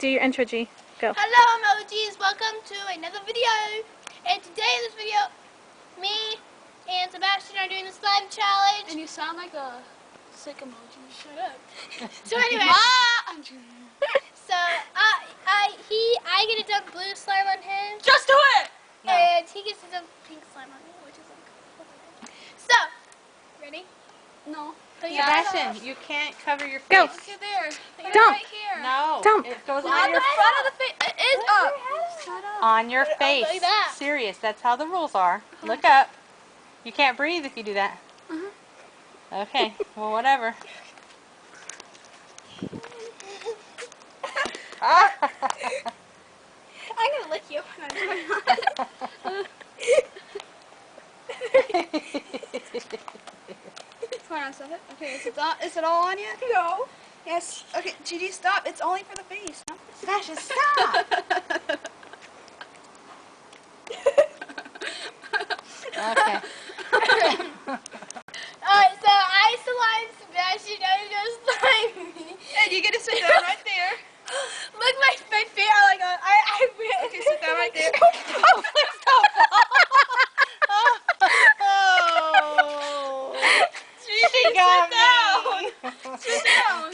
Do your intro, G. Go. Hello, emojis. Welcome to another video. And today in this video, me and Sebastian are doing the slime challenge. And you sound like a sick emoji. Shut up. So anyway, so I get to dump blue slime on him. Just do it. No. And he gets to dump pink slime on me, which is like. So, ready? No. Sebastian, you can't cover your face. Go. Look at there. You're Dump. right here. No. Dump. It goes On on the your front of the face. It is up. Shut up. on your face. like that. Serious. That's how the rules are. Look up. You can't breathe if you do that. Okay. Well, whatever. I'm gonna lick you. Hold on, stop it. Okay, is it all on yet? No. Yes. Okay, Gigi, stop. It's only for the face. Sebastian, stop. Okay. Alright, so I slime Sebastian, now you gotta slime me. And you get to sit down right there. Look, my feet are like on. I Okay, sit down right there. Oh, please don't fall. Oh. She got me. Sit down.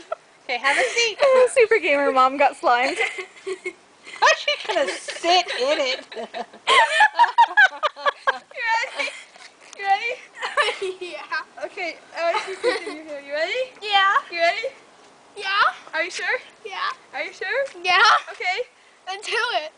Okay, have a seat. Super Gamer Mom got slimed. How's she gonna sit in it? You ready? You ready? Yeah. Okay, I want you to continue here. You ready? Yeah. You ready? Yeah. Are you sure? Yeah. Are you sure? Yeah. Okay. Then do it.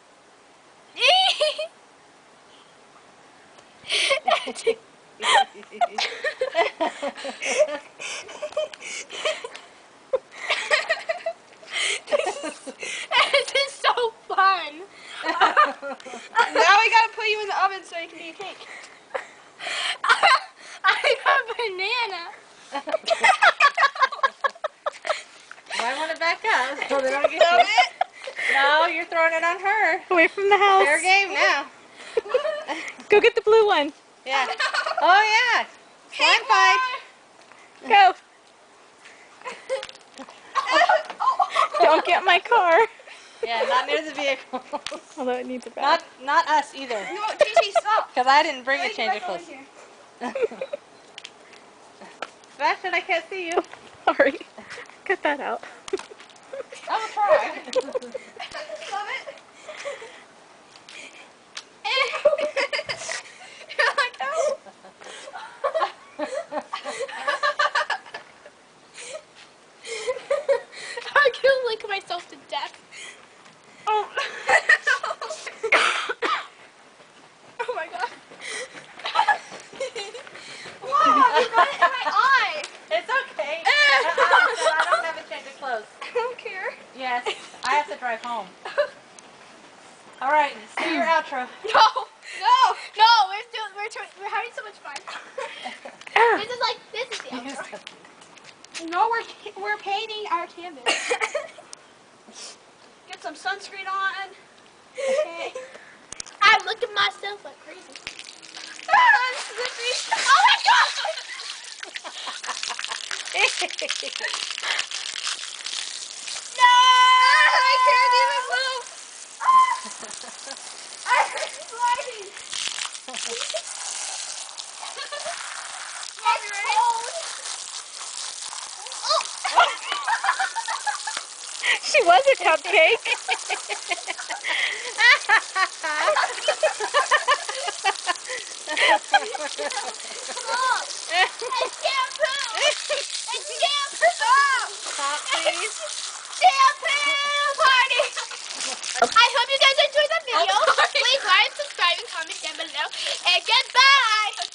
This is so fun. Now we gotta put you in the oven so you can be a cake. I got a banana. I want to back up so they don't get Throw you. it. No, you're throwing it on her. Away from the house. Fair game now. Go get the blue one. Yeah. Oh yeah. Slime fight. Go. Don't get my car. Yeah, not near the vehicle. Although it needs a bath. Not us either. No, Gigi, stop. Because I didn't bring a Get change of back over clothes. here. Sebastian, I can't see you. Sorry. Cut that out. I will try. Love it. You're like, oh. I can lick myself to death. Oh. Oh my god. Wow, you got it in my eye. It's okay. I don't have a change of clothes. I don't care. Yes, I have to drive home. All right, see your outro. No, we're having so much fun. This is the outro. No, we're painting our canvas. Get some sunscreen on. Okay. I'm looking at myself like crazy. Slippy. Oh my god! No! I can't even move. I'm sliding. Mom, you ready? She was a cupcake. Mom, it's shampoo! It's shampoo! Stop, please. Shampoo party! I hope you guys enjoyed the video. Please like, subscribe, and comment down below. And goodbye!